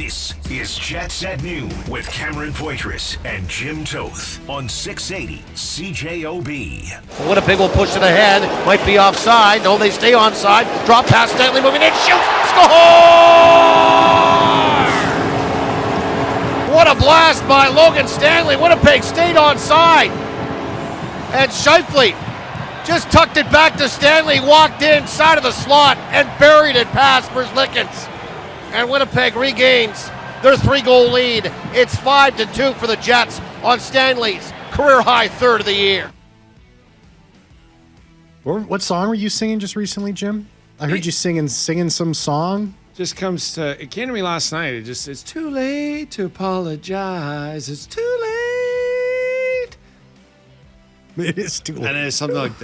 This is Jets at Noon with Cameron Poitras and Jim Toth on 680 CJOB. Winnipeg will push it ahead. Might be offside. No, they stay onside. Drop pass, Stanley moving in. Shoots. Score! What a blast by Logan Stanley. Winnipeg stayed onside. And Scheifele just tucked it back to Stanley. Walked inside of the slot and buried it past Merzlikins. And Winnipeg regains their 3-goal lead. It's 5-2 for the Jets on Stanley's career-high third of the year. What song were you singing just recently, Jim? I heard you singing some song. It came to me last night. It's too late to apologize. It's too late. It is too late. And it's something like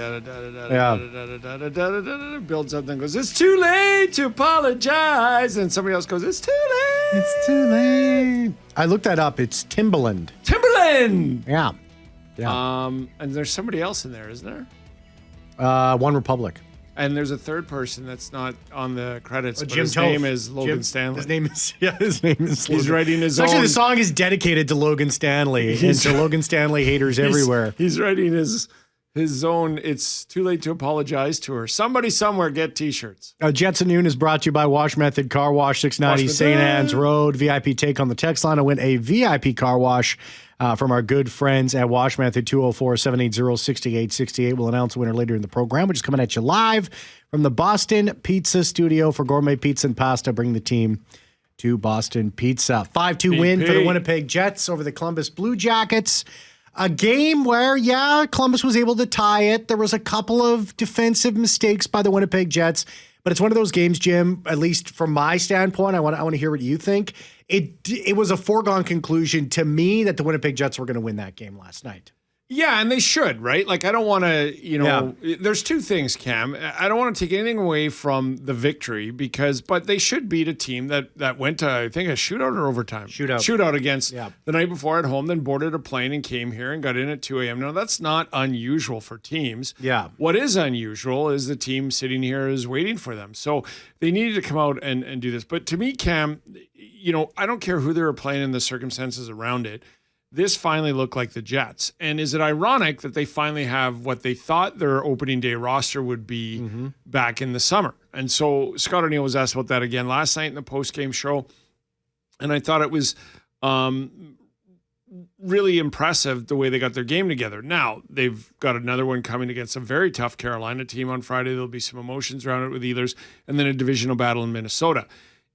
builds up and goes, it's too late to apologize. And somebody else goes, it's too late. It's too late. I looked that up. It's Timbaland. Yeah. And there's somebody else in there, isn't there? One Republic. And there's a third person that's not on the credits, but Jim his Toth. name is Logan Stanley. His name is Logan. He's writing his own. Actually, the song is dedicated to Logan Stanley and to Logan Stanley haters everywhere. He's writing his own It's Too Late to Apologize tour. Somebody somewhere get T-shirts. Jets at Noon is brought to you by Wash Method Car Wash, 690 St. Anne's Road. VIP take on the text line. I win a VIP car wash from our good friends at Wash Method, 204-780-6868. We'll announce the winner later in the program, which is coming at you live from the Boston Pizza Studio for gourmet pizza and pasta. Bring the team to Boston Pizza. 5-2 win for the Winnipeg Jets over the Columbus Blue Jackets. A game where, Columbus was able to tie it. There was a couple of defensive mistakes by the Winnipeg Jets, but it's one of those games, Jim, at least from my standpoint, I want to hear what you think. It was a foregone conclusion to me that the Winnipeg Jets were going to win that game last night. Yeah, and they should, right? Like, I don't want to, there's two things, Cam. I don't want to take anything away from the victory but they should beat a team that went to, I think, a shootout or overtime. Shootout against the night before at home, then boarded a plane and came here and got in at 2 a.m. Now, that's not unusual for teams. Yeah. What is unusual is the team sitting here is waiting for them. So they needed to come out and do this. But to me, Cam, I don't care who they were playing in the circumstances around it. This finally looked like the Jets. And is it ironic that they finally have what they thought their opening day roster would be back in the summer? And so Scott O'Neill was asked about that again last night in the post-game show. And I thought it was really impressive the way they got their game together. Now, they've got another one coming against a very tough Carolina team on Friday. There'll be some emotions around it with Ehlers, and then a divisional battle in Minnesota.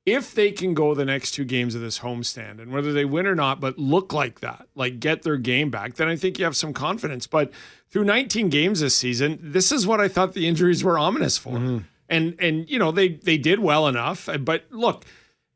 If they can go the next 2 games of this homestand, and whether they win or not, but look like that, like get their game back, then I think you have some confidence. But through 19 games this season, this is what I thought the injuries were ominous for. And they did well enough. But look,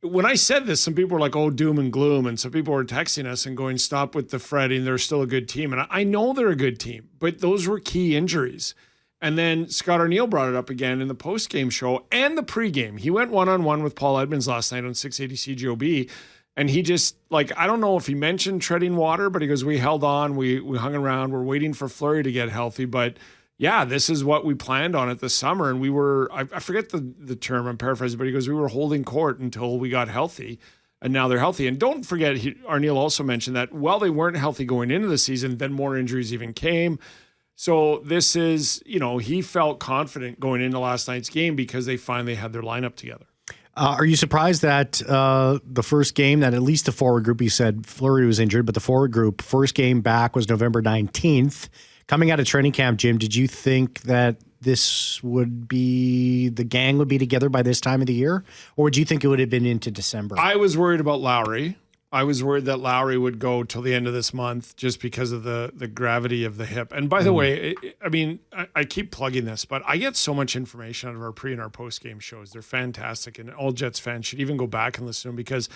when I said this, some people were like, oh, doom and gloom. And some people were texting us and going, stop with the fretting. They're still a good team. And I know they're a good team, but those were key injuries. And then Scott O'Neill brought it up again in the post-game show and the pregame. He went one-on-one with Paul Edmonds last night on 680 CJOB, and he just, I don't know if he mentioned treading water, but he goes, we held on, we hung around, we're waiting for Fleury to get healthy, but yeah, this is what we planned on it this summer, and we were, I forget the term, I'm paraphrasing, but he goes, we were holding court until we got healthy, and now they're healthy. And don't forget, O'Neill also mentioned that while they weren't healthy going into the season, then more injuries even came. So this is, he felt confident going into last night's game because they finally had their lineup together. Are you surprised that the first game, that at least the forward group, he said Fleury was injured, but the forward group, first game back was November 19th. Coming out of training camp, Jim, did you think that the gang would be together by this time of the year? Or would you think it would have been into December? I was worried about Lowry. I was worried that Lowry would go till the end of this month just because of the gravity of the hip. And by the way, I keep plugging this, but I get so much information out of our pre and our post-game shows. They're fantastic, and all Jets fans should even go back and listen to them because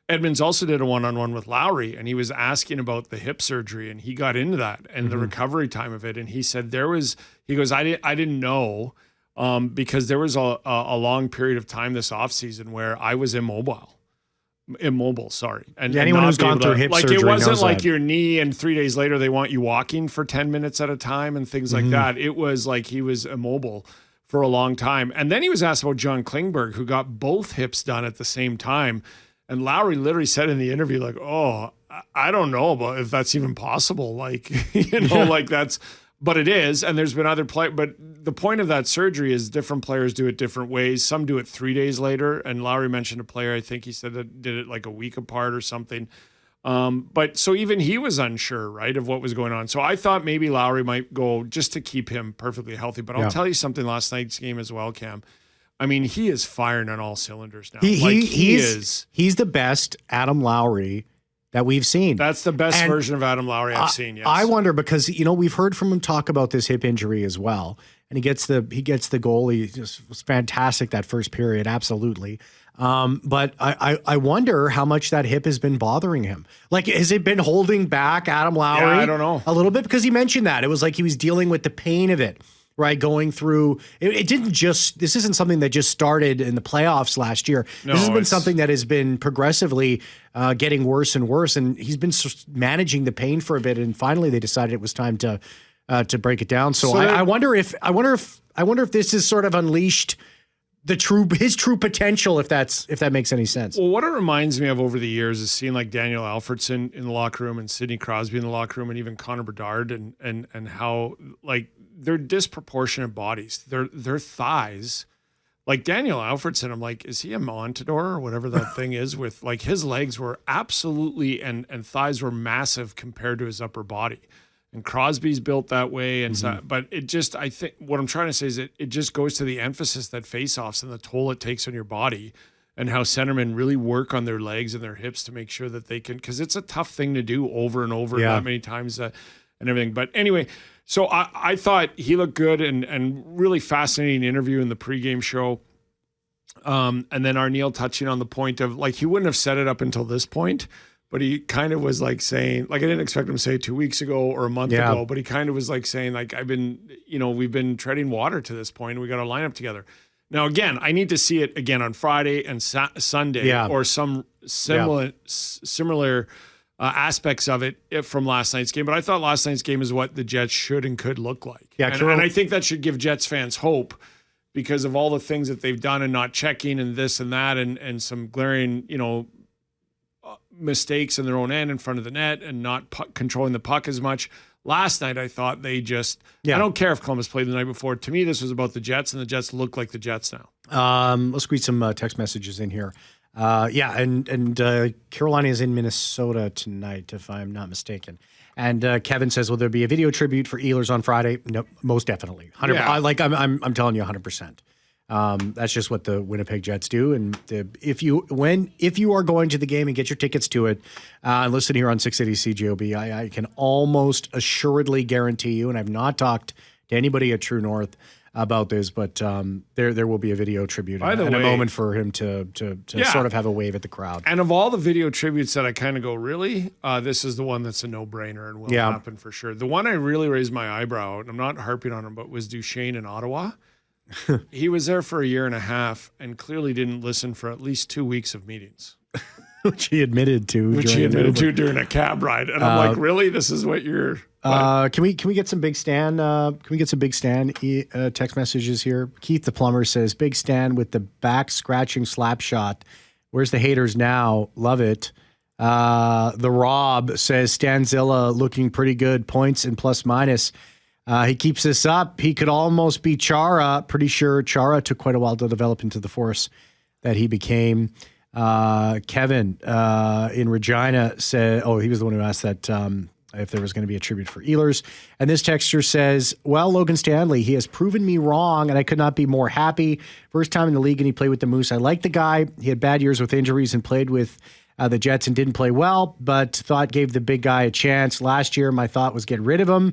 Edmonds also did a one-on-one with Lowry, and he was asking about the hip surgery, and he got into that and the recovery time of it. And he said he goes, I didn't know because there was a long period of time this offseason where I was immobile. And anyone who's gone through hip surgery it wasn't knows like that. your knee and 3 days later they want you walking for 10 minutes at a time and things like that. It was like he was immobile for a long time. And then he was asked about John Klingberg, who got both hips done at the same time. And Lowry literally said in the interview, like, oh, I don't know about if that's even possible. Like, like that's, but it is. And there's been other but the point of that surgery is different players do it different ways. Some do it 3 days later. And Lowry mentioned a player, I think he said that did it like a week apart or something. But so even he was unsure, right, of what was going on. So I thought maybe Lowry might go just to keep him perfectly healthy. But I'll tell you something last night's game as well, Cam. I mean, he is firing on all cylinders now. He's the best Adam Lowry that we've seen. That's the best version of Adam Lowry I've seen. Yes. I wonder because we've heard from him talk about this hip injury as well, and he gets the goal. He just was fantastic that first period, absolutely. But I wonder how much that hip has been bothering him. Like, has it been holding back Adam Lowry? Yeah, I don't know. A little bit, because he mentioned that it was like he was dealing with the pain of it. Right, going through it didn't just. This isn't something that just started in the playoffs last year. No, this has been something that has been progressively getting worse and worse, and he's been managing the pain for a bit. And finally, they decided it was time to break it down. So I wonder if this has sort of unleashed his true potential, if that makes any sense. Well, what it reminds me of over the years is seeing like Daniel Alfredson in the locker room and Sidney Crosby in the locker room and even Connor Bedard and how like they're disproportionate bodies. Their thighs, like Daniel Alfredson, I'm like, is he a Montador or whatever that thing is with like his legs were absolutely and thighs were massive compared to his upper body. And Crosby's built that way. And so, but it just, I think what I'm trying to say is it just goes to the emphasis that faceoffs and the toll it takes on your body and how centermen really work on their legs and their hips to make sure that they can, because it's a tough thing to do over and over that many times and everything. But anyway, so I thought he looked good and really fascinating interview in the pregame show. And then Arneal touching on the point of like, he wouldn't have set it up until this point. But he kind of was like saying, like, I didn't expect him to say it 2 weeks ago or a month ago, but he kind of was like saying, like, we've been treading water to this point and we got our lineup together. Now, again, I need to see it again on Friday and Sunday or some similar aspects of it from last night's game. But I thought last night's game is what the Jets should and could look like. Yeah, and I think that should give Jets fans hope because of all the things that they've done and not checking and this and that and some glaring, mistakes in their own end in front of the net and not controlling the puck as much. Last night, I thought they just, I don't care if Columbus played the night before. To me, this was about the Jets, and the Jets look like the Jets now. Let's squeeze some text messages in here. And Carolina is in Minnesota tonight, if I'm not mistaken. And Kevin says, will there be a video tribute for Ehlers on Friday? No, most definitely. I'm telling you 100%. That's just what the Winnipeg Jets do. And if you are going to the game and get your tickets to it, and listen here on 680 CJOB, I can almost assuredly guarantee you, and I've not talked to anybody at True North about this, but there will be a video tribute and a moment for him to sort of have a wave at the crowd. And of all the video tributes that I kind of go, really, this is the one that's a no-brainer and will happen for sure. The one I really raised my eyebrow, and I'm not harping on him, but was Duchesne in Ottawa. He was there for a year and a half and clearly didn't listen for at least 2 weeks of meetings. Which he admitted to. During a cab ride. And I'm like, really? This is what you're... Can we get some Big Stan? Can we get some Big Stan text messages here? Keith the plumber says, Big Stan with the back scratching slap shot. Where's the haters now? Love it. The Rob says, Stanzilla looking pretty good. Points and plus minus. He keeps this up. He could almost be Chara. Pretty sure Chara took quite a while to develop into the force that he became. Kevin in Regina said, he was the one who asked that if there was going to be a tribute for Ehlers. And this texter says, well, Logan Stanley, he has proven me wrong, and I could not be more happy. First time in the league, and he played with the Moose. I like the guy. He had bad years with injuries and played with the Jets and didn't play well, but thought gave the big guy a chance. Last year, my thought was get rid of him.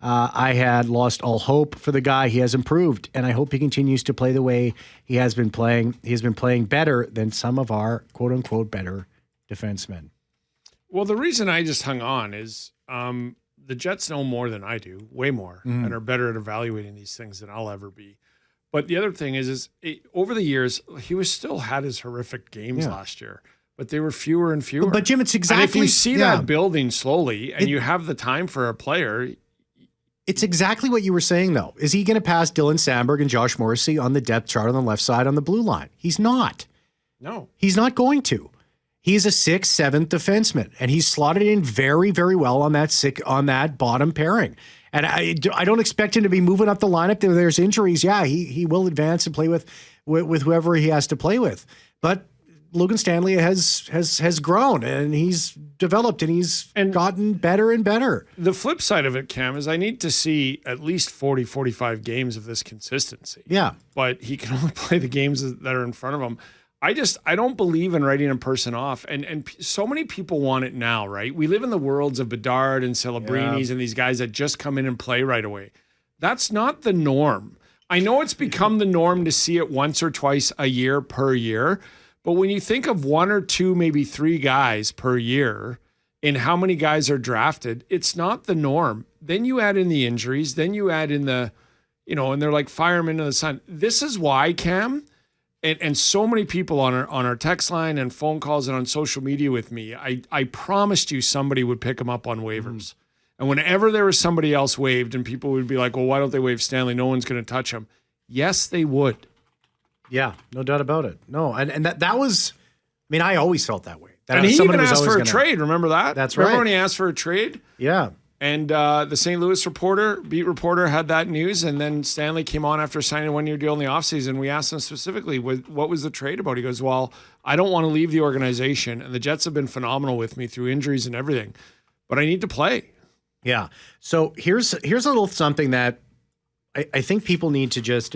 I had lost all hope for the guy. He has improved, and I hope he continues to play the way he has been playing. He has been playing better than some of our quote-unquote better defensemen. Well, the reason I just hung on is the Jets know more than I do, way more, and are better at evaluating these things than I'll ever be. But the other thing is over the years, he still had his horrific games last year. But they were fewer and fewer. But Jim, it's exactly... And if you see that building slowly and you have the time for a player... It's exactly what you were saying, though. Is he going to pass Dylan Sandberg and Josh Morrissey on the depth chart on the left side on the blue line? He's not. No. He's not going to. He's a 6th, 7th defenseman, and he's slotted in very, very well on that bottom pairing. And I don't expect him to be moving up the lineup. There's injuries. Yeah, he will advance and play with whoever he has to play with. But Logan Stanley has grown, and he's developed, and he's gotten better and better. The flip side of it, Cam, is I need to see at least 40, 45 games of this consistency. Yeah. But he can only play the games that are in front of him. I don't believe in writing a person off. And so many people want it now, right? We live in the worlds of Bedard and Celebrinis and these guys that just come in and play right away. That's not the norm. I know it's become the norm to see it once or twice a year per year. But when you think of 1 or 2, maybe 3 guys per year and how many guys are drafted, it's not the norm. Then you add in the injuries. Then you add in and they're like firemen in the sun. This is why, Cam, and so many people on our text line and phone calls and on social media with me, I promised you somebody would pick him up on waivers. And whenever there was somebody else waived and people would be like, well, why don't they waive Stanley? No one's going to touch him. Yes, they would. Yeah, no doubt about it. No, and that was, I always felt that way. And he even asked for a trade. Remember that? That's right. Remember when he asked for a trade? Yeah. And the St. Louis beat reporter had that news, and then Stanley came on after signing a 1-year deal in the offseason. We asked him specifically, what was the trade about? He goes, well, I don't want to leave the organization, and the Jets have been phenomenal with me through injuries and everything, but I need to play. Yeah. So here's a little something that I think people need to just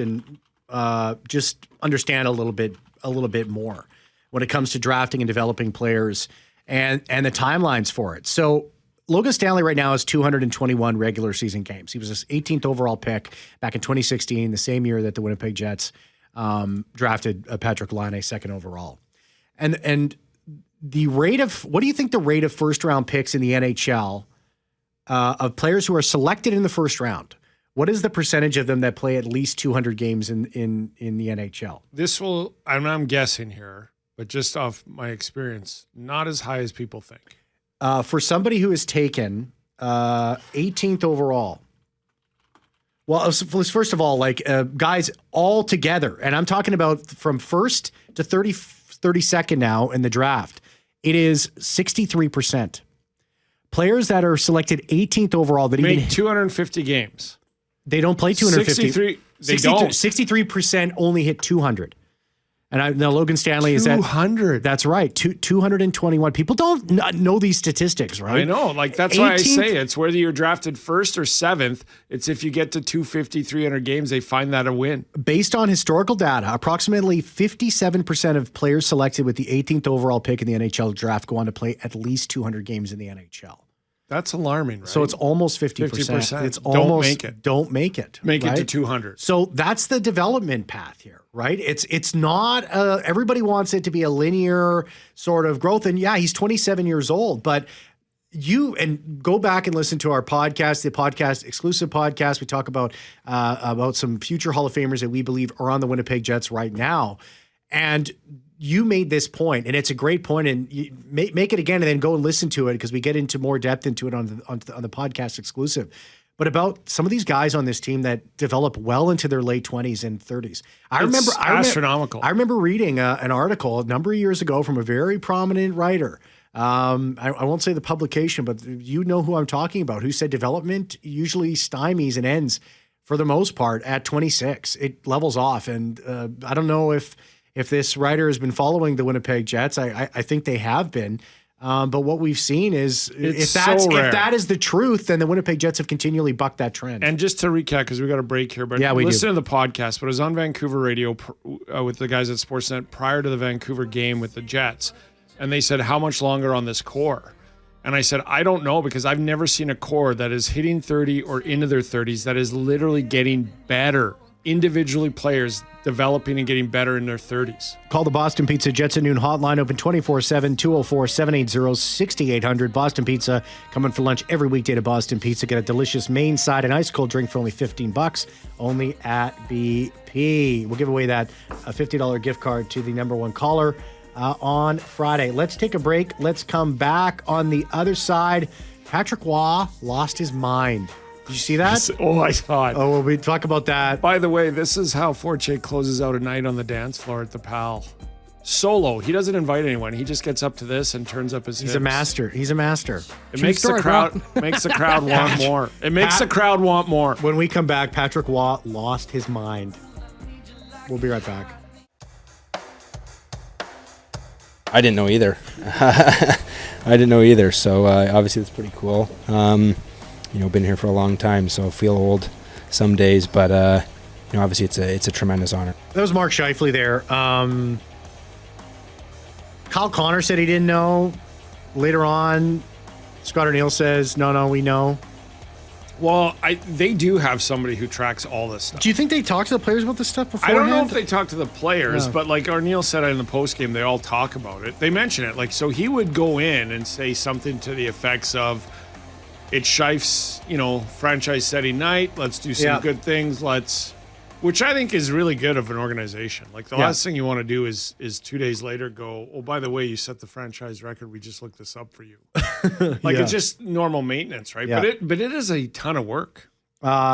understand a little bit more when it comes to drafting and developing players and the timelines for it. So Logan Stanley right now has 221 regular season games. He was his 18th overall pick back in 2016, the same year that the Winnipeg Jets drafted Patrick Laine 2nd overall. And the rate of, what do you think the rate of first round picks in the NHL of players who are selected in the first round? What is the percentage of them that play at least 200 games in the NHL? I'm guessing here, but just off my experience, not as high as people think. For somebody who is taken 18th overall, well, first of all, guys all together, and I'm talking about from first to 32nd now in the draft, it is 63%. Players that are selected 18th overall that make 250 games. They don't play 250. 63, they don't. 63% only hit 200. And now Logan Stanley is at 200. That's right. 221. People don't know these statistics, right? I know. That's why I say it's whether you're drafted 1st or 7th. It's if you get to 250, 300 games, they find that a win. Based on historical data, approximately 57% of players selected with the 18th overall pick in the NHL draft go on to play at least 200 games in the NHL. That's alarming, right? So it's almost 50%. 50%. It's almost don't make it. Make right? it to 200. So that's the development path here, right? It's not everybody wants it to be a linear sort of growth. And yeah, he's 27 years old, but and go back and listen to our podcast, the exclusive podcast. We talk about some future Hall of Famers that we believe are on the Winnipeg Jets right now. And you made this point, and it's a great point, and you make it again and then go and listen to it because we get into more depth into it on the podcast exclusive. But about some of these guys on this team that develop well into their late 20s and 30s. Astronomical. I remember reading an article a number of years ago from a very prominent writer. I won't say the publication, but you know who I'm talking about, who said development usually stymies and ends for the most part at 26. It levels off. And I don't know if this writer has been following the Winnipeg Jets. I think they have been. But what we've seen is if that is the truth, then the Winnipeg Jets have continually bucked that trend. And just to recap, because we got a break here, but listen to the podcast. But I was on Vancouver radio with the guys at Sportsnet prior to the Vancouver game with the Jets. And they said, how much longer on this core? And I said, I don't know, because I've never seen a core that is hitting 30 or into their 30s that is literally getting better. Individually, players developing and getting better in their 30s. Call the Boston Pizza Jets at Noon hotline, open 24/7, 204-780-6800. Boston Pizza, coming for lunch every weekday to Boston Pizza. Get a delicious main side and ice cold drink for only $15, only at BP. We'll give away that $50 gift card to the number one caller on Friday. Let's take a break. Let's come back on the other side. Patrick Waugh lost his mind. Did you see that? Oh, I saw it. Oh, well, we talk about that. By the way, this is how Forte closes out a night on the dance floor at the PAL. solo. He doesn't invite anyone. He just gets up to this and turns up his hips. He's a master. He's a master. It makes the crowd want more. It makes the crowd want more. When we come back, Patrick Waugh lost his mind. We'll be right back. I didn't know either. So obviously it's pretty cool. Been here for a long time, so feel old some days, but obviously it's a tremendous honor. That was Mark Scheifele there. Kyle Connor said he didn't know. Later on, Scott O'Neill says, no, we know. Well, they do have somebody who tracks all this stuff. Do you think they talk to the players about this stuff beforehand? I don't know if they talk to the players, but like O'Neill said in the postgame, they all talk about it. They mention it. Like, so he would go in and say something to the effects of, it's Scheif's, franchise-setting night. Let's do some good things. Which I think is really good of an organization. Like, the last thing you want to do is 2 days later go, oh, by the way, you set the franchise record. We just looked this up for you. It's just normal maintenance, right? Yeah. But it is a ton of work.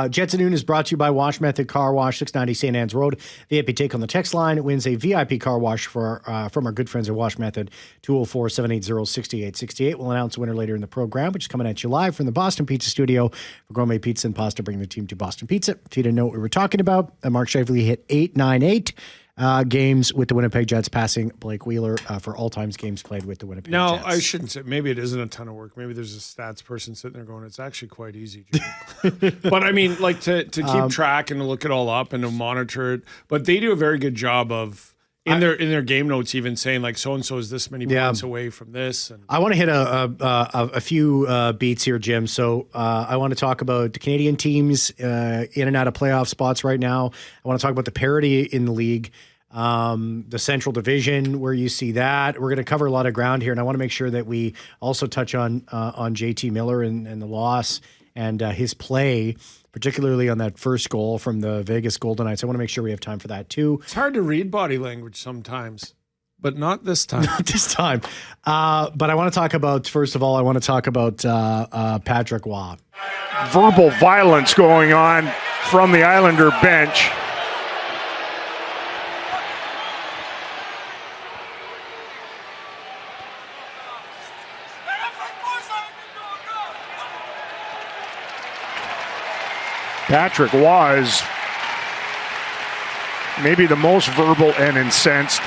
Jets at Noon is brought to you by Wash Method Car Wash, 690 St. Anne's Road. VIP take on the text line. It wins a VIP car wash from our good friends at Wash Method, 204-780-6868. We'll announce the winner later in the program, which is coming at you live from the Boston Pizza Studio for gourmet pizza and pasta, bringing the team to Boston Pizza. If you didn't know what we were talking about, Mark Scheifele hit 898 games with the Winnipeg Jets, passing Blake Wheeler for all-time games played with the Winnipeg Jets. No, I shouldn't say. Maybe it isn't a ton of work. Maybe there's a stats person sitting there going, it's actually quite easy. But I mean, like to keep track and to look it all up and to monitor it. But they do a very good job of in their game notes even saying like so and so is this many points away from this. And I want to hit a few beats here, Jim. So I want to talk about the Canadian teams in and out of playoff spots right now. I want to talk about the parity in the league. The Central Division, where you see that. We're going to cover a lot of ground here, and I want to make sure that we also touch on JT Miller and the loss and his play, particularly on that first goal from the Vegas Golden Knights. I want to make sure we have time for that too. It's hard to read body language sometimes, but not this time. Not this time. But I want to talk about, first of all, Patrick Waugh. Verbal violence going on from the Islander bench. Patrick Waugh is maybe the most verbal and incensed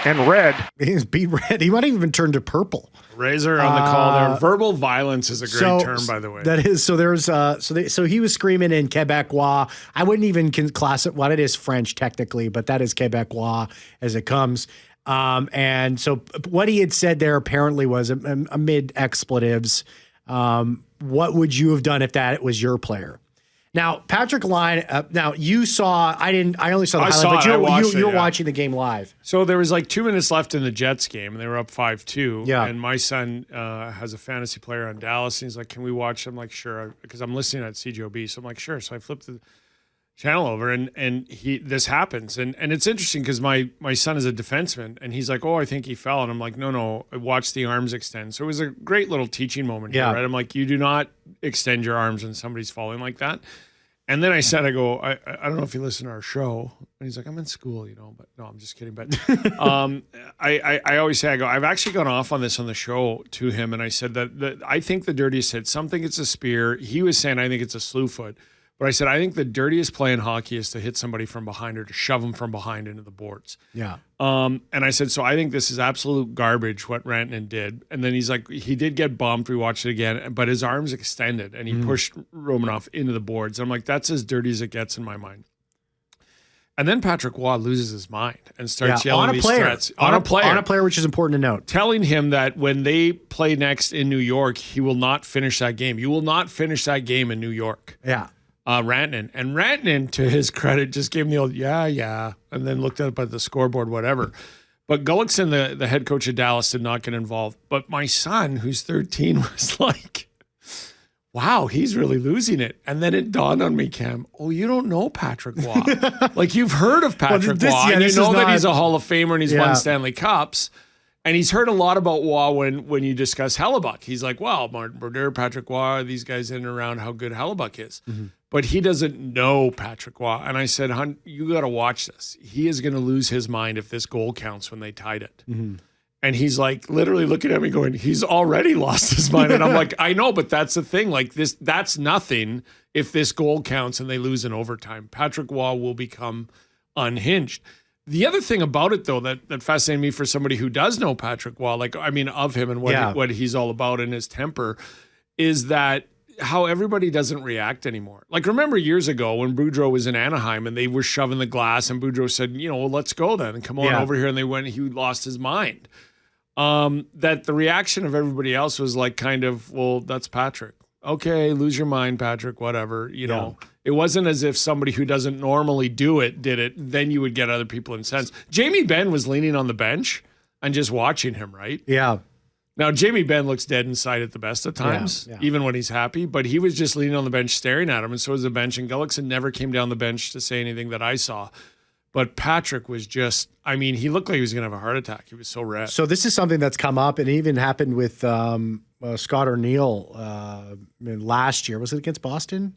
and red. He's beat red. He might have even turned to purple. Razor on the call there. Verbal violence is a great term, by the way. That is. So there's so he was screaming in Quebecois. I wouldn't even class it. Well, it is French technically, but that is Quebecois as it comes. And so what he had said there apparently was amid expletives. What would you have done if that was your player? Now, Patrick Line, now you saw, I only saw the highlight, but you were watching the game live. So there was like 2 minutes left in the Jets game, and they were up 5-2. Yeah. And my son has a fantasy player on Dallas, and he's like, can we watch? I'm like, sure, because I'm listening at CJOB. So I'm like, sure. So I flipped the channel over, and this happens. And it's interesting because my son is a defenseman, and he's like, oh, I think he fell. And I'm like, no, I watched the arms extend. So it was a great little teaching moment here, right? I'm like, you do not extend your arms when somebody's falling like that. And then I said, I don't know if you listen to our show. And he's like, I'm in school, but no, I'm just kidding. But I always say, I've actually gone off on this on the show to him. And I said that I think the dirtiest hit, some think it's a spear. He was saying, I think it's a slew foot. But I said, I think the dirtiest play in hockey is to hit somebody from behind or to shove them from behind into the boards. Yeah. And I said, so I think this is absolute garbage what Rantanen did. And then he's like, he did get bumped. We watched it again, but his arms extended and he pushed Romanoff into the boards. And I'm like, that's as dirty as it gets in my mind. And then Patrick Waugh loses his mind and starts yelling these threats on a player, which is important to note. Telling him that when they play next in New York, he will not finish that game. You will not finish that game in New York. Yeah. Rantanen. And Rantanen, to his credit, just gave him the old, yeah, and then looked up at the scoreboard, whatever. But Gullickson, the head coach of Dallas, did not get involved. But my son, who's 13, was like, wow, he's really losing it. And then it dawned on me, Cam, oh, you don't know Patrick Waugh. Like, you've heard of Patrick Waugh, and you know that he's a Hall of Famer and he's won Stanley Cups. And he's heard a lot about Waugh when you discuss Hellebuck. He's like, well, Martin Brodeur, Patrick Waugh, these guys in and around how good Hellebuck is. Mm-hmm. but he doesn't know Patrick Waugh. And I said, "Hun, you got to watch this. He is going to lose his mind if this goal counts when they tied it." Mm-hmm. And he's like literally looking at me going, he's already lost his mind. And I'm like, I know, but that's the thing. Like that's nothing if this goal counts and they lose in overtime. Patrick Waugh will become unhinged. The other thing about it, though, that fascinated me for somebody who does know Patrick Waugh, of him and what he's all about and his temper, is that how everybody doesn't react anymore. Like, remember years ago when Boudreau was in Anaheim and they were shoving the glass and Boudreau said, well, let's go then and come on over here. And he lost his mind. That the reaction of everybody else was like kind of, well, that's Patrick. Okay, lose your mind, Patrick, whatever, you know. It wasn't as if somebody who doesn't normally do it did it. Then you would get other people incensed. Jamie Benn was leaning on the bench and just watching him, right? Yeah. Now, Jamie Benn looks dead inside at the best of times, even when he's happy, but he was just leaning on the bench staring at him, and so was the bench, and Gullickson never came down the bench to say anything that I saw. But Patrick was just, he looked like he was going to have a heart attack. He was so red. So this is something that's come up, and it even happened with Scott O'Neill last year. Was it against Boston?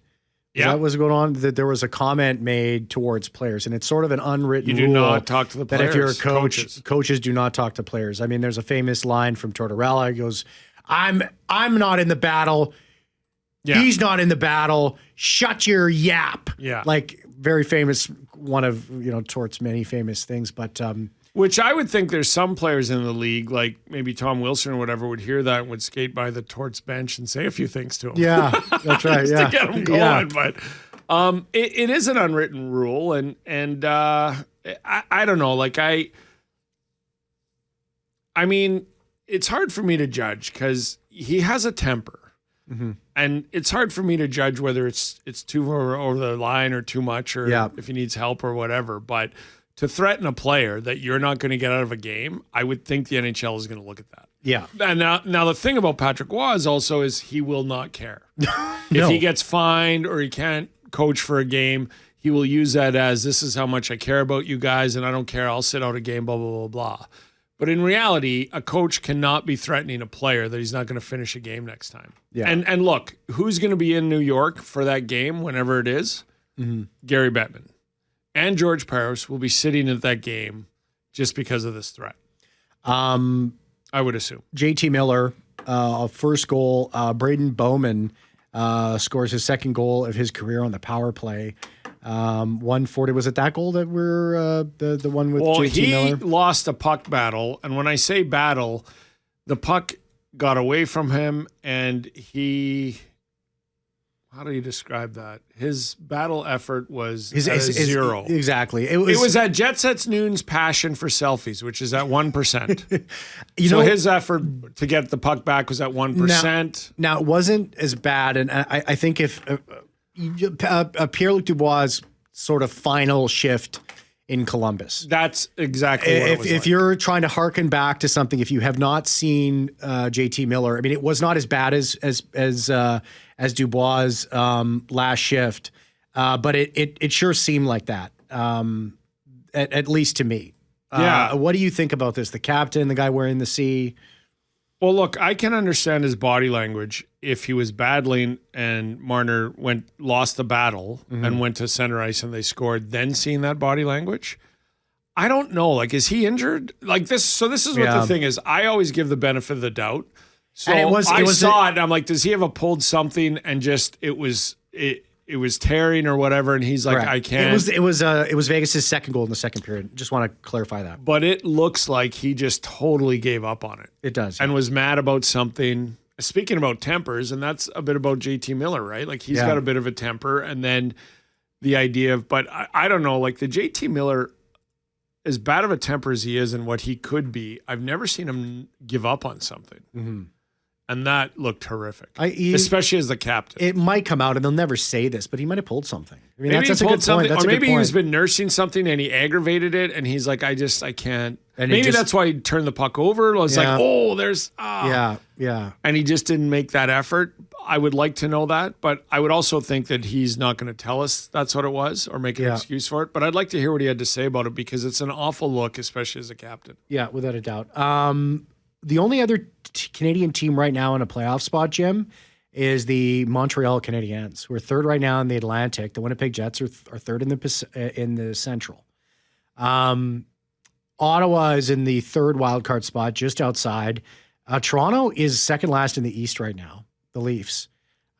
Yeah. That was going on, that there was a comment made towards players, and it's sort of an unwritten rule. You do not talk to the players. That if you're a coach, coaches do not talk to players. There's a famous line from Tortorella. He goes, I'm not in the battle. Yeah. He's not in the battle. Shut your yap. Yeah. Like, very famous, one of, Tort's many famous things, but... Which I would think there's some players in the league, like maybe Tom Wilson or whatever, would hear that and would skate by the Torts bench and say a few things to him. Yeah, that's right. To get him going. Yeah. But it is an unwritten rule, and I don't know. Like it's hard for me to judge because he has a temper, and it's hard for me to judge whether it's too over the line or too much, or if he needs help or whatever. But to threaten a player that you're not going to get out of a game, I would think the NHL is going to look at that. Yeah. And now the thing about Patrick Waugh is he will not care. If he gets fined or he can't coach for a game, he will use that as, this is how much I care about you guys, and I don't care, I'll sit out a game, blah, blah, blah, blah. But in reality, a coach cannot be threatening a player that he's not going to finish a game next time. Yeah. And look, who's going to be in New York for that game, whenever it is? Gary Bettman. And George Parros will be sitting at that game just because of this threat. I would assume. JT Miller, first goal. Braden Bowman scores his second goal of his career on the power play. 140. Was it that goal that we're the one with JT Miller? He lost a puck battle. And when I say battle, the puck got away from him and he... How do you describe that? His battle effort was zero. Exactly. It was at Jet Sets Noon's passion for selfies, which is at 1%. So his effort to get the puck back was at 1%. Now it wasn't as bad, and I think if Pierre-Luc Dubois' sort of final shift in Columbus. That's exactly what it was if you're trying to harken back to something, if you have not seen JT Miller, it was not as bad as Dubois' last shift, but it sure seemed like that, at least to me. What do you think about this? The captain, the guy wearing the C? Well, look, I can understand his body language if he was battling and Marner lost the battle and went to center ice and they scored, then seeing that body language. I don't know. Like, is he injured? Like this? So this is what the thing is. I always give the benefit of the doubt. So I saw it and I'm like, does he have pulled something and just it was tearing or whatever? And he's like, right. I can't. It was Vegas' second goal in the second period. Just want to clarify that. But it looks like he just totally gave up on it. It does. And was mad about something. Speaking about tempers, and that's a bit about JT Miller, right? Like he's got a bit of a temper. And then the idea of, but I don't know, like the JT Miller, as bad of a temper as he is and what he could be, I've never seen him give up on something. Mm-hmm. And that looked horrific, especially as the captain. It might come out, and they'll never say this, but he might have pulled something. Maybe he pulled something, or maybe he's been nursing something and he aggravated it, and he's like, I can't. And maybe that's why he turned the puck over. It's like, there's... Yeah. And he just didn't make that effort. I would like to know that, but I would also think that he's not going to tell us that's what it was or make an excuse for it. But I'd like to hear what he had to say about it because it's an awful look, especially as a captain. Yeah, without a doubt. The only other Canadian team right now in a playoff spot, Jim, is the Montreal Canadiens, who are third right now in the Atlantic. The Winnipeg Jets are third in the Central. Ottawa is in the third wildcard spot, just outside. Toronto is second last in the East right now, the Leafs.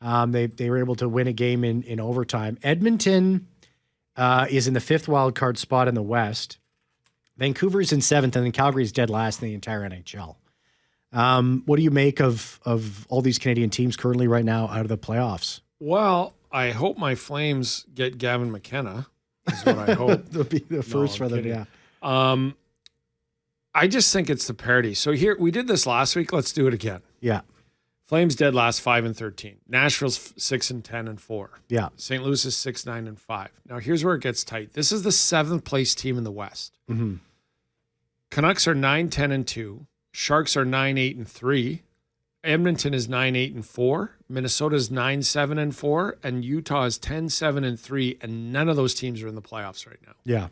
They were able to win a game in overtime. Edmonton is in the fifth wildcard spot in the West. Vancouver's in seventh, and then Calgary's dead last in the entire NHL. What do you make of all these Canadian teams currently right now out of the playoffs? Well, I hope my Flames get Gavin McKenna, is what I hope. That'll be the first for them, yeah. I just think it's the parity. So here, we did this last week. Let's do it again. Yeah. Flames dead last 5-13. Nashville's 6-10-4. Yeah. St. Louis is 6-9-5. Now here's where it gets tight. This is the seventh place team in the West. Mm-hmm. Canucks are 9-10-2. Sharks are 9-8-3. Edmonton is 9-8-4. Minnesota is 9-7-4. And Utah is 10-7-3. And none of those teams are in the playoffs right now. Yeah.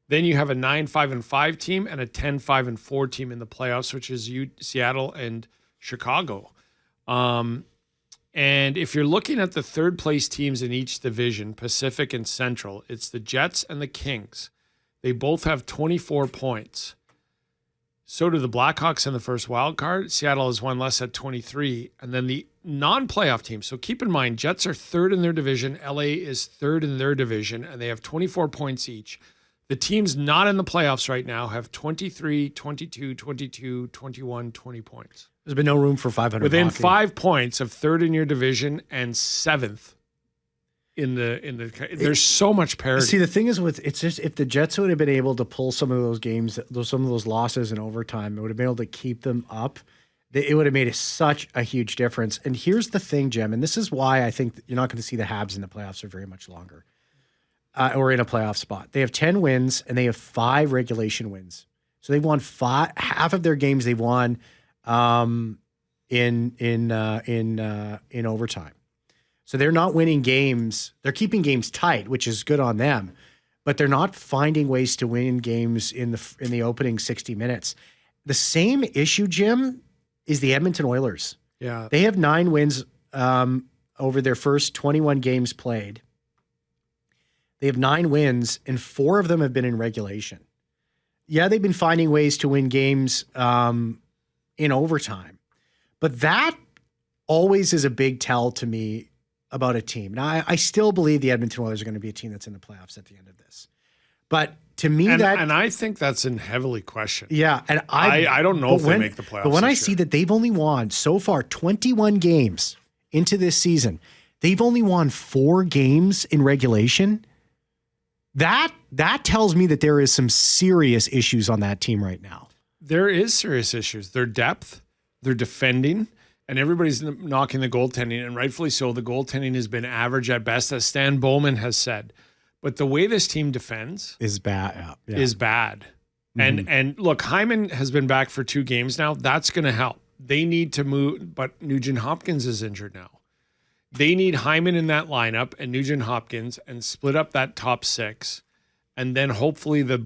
Then you have a 9-5-5 team and a 10-5-4 team in the playoffs, which is Seattle and Chicago. And if you're looking at the third place teams in each division, Pacific and Central, it's the Jets and the Kings. They both have 24 points. So do the Blackhawks in the first wild card. Seattle has one less at 23. And then the non-playoff teams. So keep in mind, Jets are third in their division. LA is third in their division, and they have 24 points each. The teams not in the playoffs right now have 23, 22, 22, 21, 20 points. There's been no room for 500. Within hockey. 5 points of third in your division and seventh in the. There's so much parity. See, the thing is with it's just if the Jets would have been able to pull some of those games, some of those losses in overtime, it would have been able to keep them up. It would have made such a huge difference. And here's the thing, Jim, and this is why I think you're not going to see the Habs in the playoffs for very much longer. Or in a playoff spot. They have 10 wins and they have 5 regulation wins. So they've won half of their games they've won in overtime. So they're not winning games. They're keeping games tight, which is good on them, but they're not finding ways to win games in the opening 60 minutes. The same issue, Jim, is the Edmonton Oilers. Yeah. They have 9 wins over their first 21 games played. They have 9 wins, and 4 of them have been in regulation. Yeah, they've been finding ways to win games in overtime. But that always is a big tell to me about a team. Now, I still believe the Edmonton Oilers are going to be a team that's in the playoffs at the end of this. But to me, and I think that's in heavily questioned. Yeah, and I don't know if they make the playoffs. But when I see that they've only won so far 21 games into this season, they've only won 4 games in regulation. That tells me that there is some serious issues on that team right now. There is serious issues. Their depth, their defending, and everybody's knocking the goaltending, and rightfully so. The goaltending has been average at best, as Stan Bowman has said. But the way this team defends is bad. Yeah. Is bad. Mm-hmm. And look, Hyman has been back for 2 games now. That's going to help. They need to move, but Nugent Hopkins is injured now. They need Hyman in that lineup and Nugent Hopkins and split up that top 6. And then hopefully the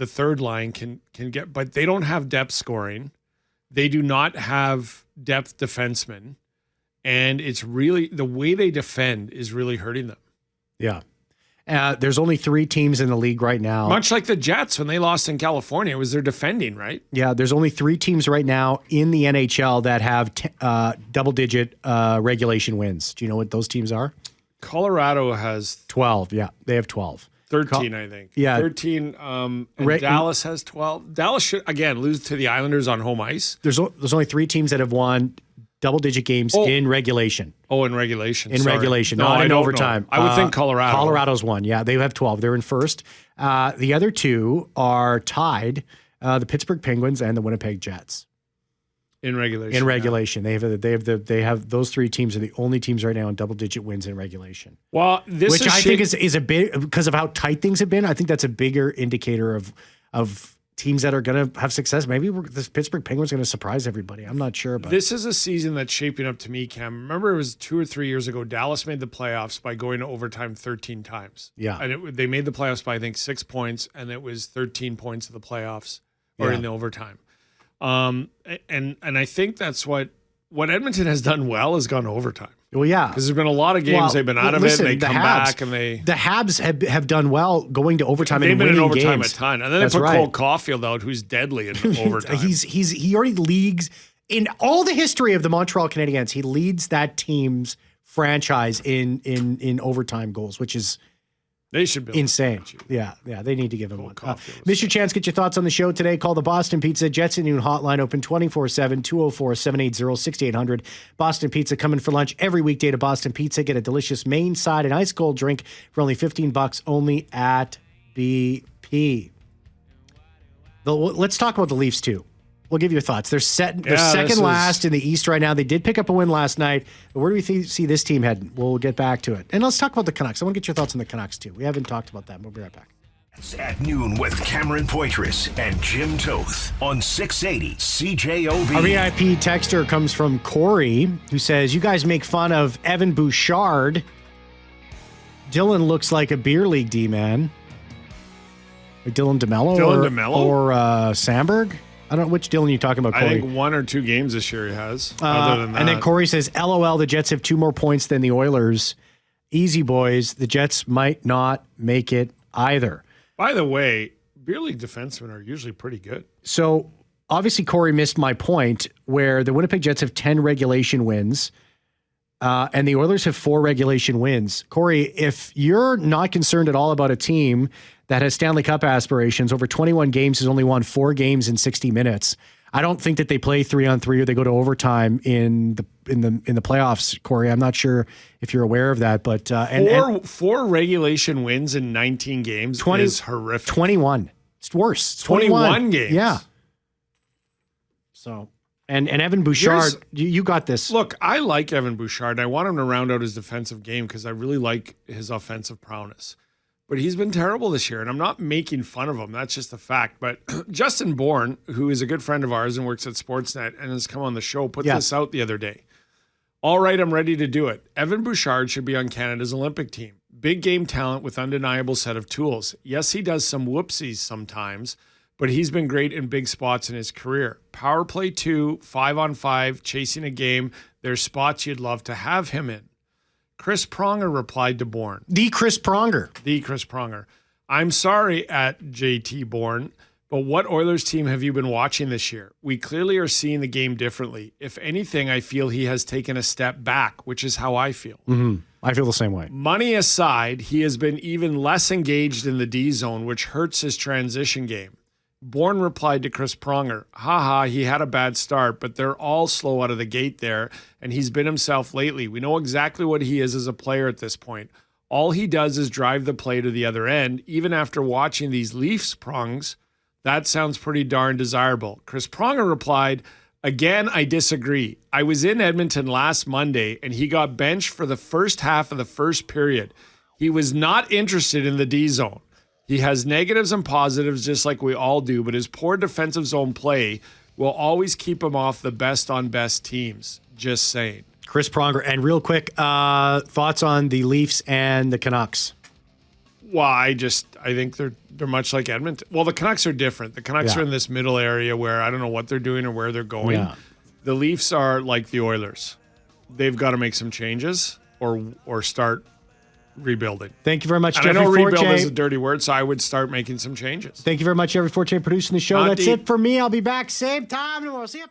third line can get, but they don't have depth scoring. They do not have depth defensemen. And it's really, the way they defend is really hurting them. Yeah. There's only 3 teams in the league right now. Much like the Jets when they lost in California, it was their defending, right? Yeah, there's only 3 teams right now in the NHL that have double-digit regulation wins. Do you know what those teams are? Colorado has 12. Yeah, they have 12. 13, I think. Yeah. 13. And Dallas has 12. Dallas should, again, lose to the Islanders on home ice. There's only 3 teams that have won double-digit games in regulation. Oh, in regulation. In regulation, not in overtime. I would think Colorado. Colorado's won. Yeah, they have 12. They're in first. The other 2 are tied, the Pittsburgh Penguins and the Winnipeg Jets. In regulation. In regulation. Yeah. They have those 3 teams are the only teams right now in double-digit wins in regulation. Well, which I think is a bit, because of how tight things have been, I think that's a bigger indicator of teams that are going to have success. Maybe this Pittsburgh Penguins are going to surprise everybody. I'm not sure. But this is a season that's shaping up to me, Cam. Remember, it was 2 or 3 years ago, Dallas made the playoffs by going to overtime 13 times. Yeah. And they made the playoffs by, I think, 6 points, and it was 13 points of the playoffs or in the overtime. And I think that's what what Edmonton has done well has gone to overtime. Well, yeah. Because there's been a lot of games they've been out of it, and they come back, and they... The Habs have done well going to overtime and winning games. They've been in overtime a ton. And then they put Cole Caulfield out, who's deadly in overtime. He already leads... In all the history of the Montreal Canadiens, he leads that team's franchise in overtime goals, which is... They should be insane. Yeah, they need to give him one. Miss your chance, get your thoughts on the show today. Call the Boston Pizza Jets and Noon hotline, open 24/7, 204-780-6800. Boston Pizza coming for lunch every weekday to Boston Pizza. Get a delicious main side and ice cold drink for only $15 only at BP. Let's talk about the Leafs too. We'll give your thoughts. They're second last in the East right now. They did pick up a win last night. But where do we see this team heading? We'll get back to it. And let's talk about the Canucks. I want to get your thoughts on the Canucks, too. We haven't talked about that. We'll be right back. At noon with Cameron Poitras and Jim Toth on 680 CJOB. Our VIP texter comes from Corey, who says, you guys make fun of Evan Bouchard. Dylan looks like a beer league D-man. Like Dylan DeMello or Sandberg? I don't know which Dylan you're talking about, Corey. I think 1 or 2 games this year he has. Other than that. And then Corey says, LOL, the Jets have 2 more points than the Oilers. Easy, boys. The Jets might not make it either. By the way, beer league defensemen are usually pretty good. So, obviously, Corey missed my point where the Winnipeg Jets have 10 regulation wins and the Oilers have 4 regulation wins. Corey, if you're not concerned at all about a team that has Stanley Cup aspirations, over 21 games, has only won 4 games in 60 minutes. I don't think that they play 3-on-3 or they go to overtime in the playoffs, Corey. I'm not sure if you're aware of that, but four regulation wins in 19 games is horrific. 21. It's worse. It's 21 games. Yeah. So and Evan Bouchard, you got this. Look, I like Evan Bouchard. I want him to round out his defensive game because I really like his offensive prowess. But he's been terrible this year, and I'm not making fun of him. That's just a fact. But Justin Bourne, who is a good friend of ours and works at Sportsnet and has come on the show, put this out the other day. All right, I'm ready to do it. Evan Bouchard should be on Canada's Olympic team. Big game talent with undeniable set of tools. Yes, he does some whoopsies sometimes, but he's been great in big spots in his career. Power play 2, 5-on-5, chasing a game. There's spots you'd love to have him in. Chris Pronger replied to Bourne. The Chris Pronger. I'm sorry at JT Bourne, but what Oilers team have you been watching this year? We clearly are seeing the game differently. If anything, I feel he has taken a step back, which is how I feel. Mm-hmm. I feel the same way. Money aside, he has been even less engaged in the D zone, which hurts his transition game. Bourne replied to Chris Pronger, haha, he had a bad start, but they're all slow out of the gate there, and he's been himself lately. We know exactly what he is as a player at this point. All he does is drive the play to the other end. Even after watching these Leafs prongs, that sounds pretty darn desirable. Chris Pronger replied, again, I disagree. I was in Edmonton last Monday, and he got benched for the first half of the first period. He was not interested in the D zone. He has negatives and positives just like we all do, but his poor defensive zone play will always keep him off the best on best teams. Just saying. Chris Pronger. And real quick, thoughts on the Leafs and the Canucks? Well, I think they're much like Edmonton. Well, the Canucks are different. The Canucks are in this middle area where I don't know what they're doing or where they're going. Yeah. The Leafs are like the Oilers. They've got to make some changes or start rebuilding. Thank you very much, Jeffrey Jeffrey Forte. I know rebuild is a dirty word, so I would start making some changes. Thank you very much, Jeffrey Forte, producing the show. That's it for me. I'll be back same time tomorrow. See ya.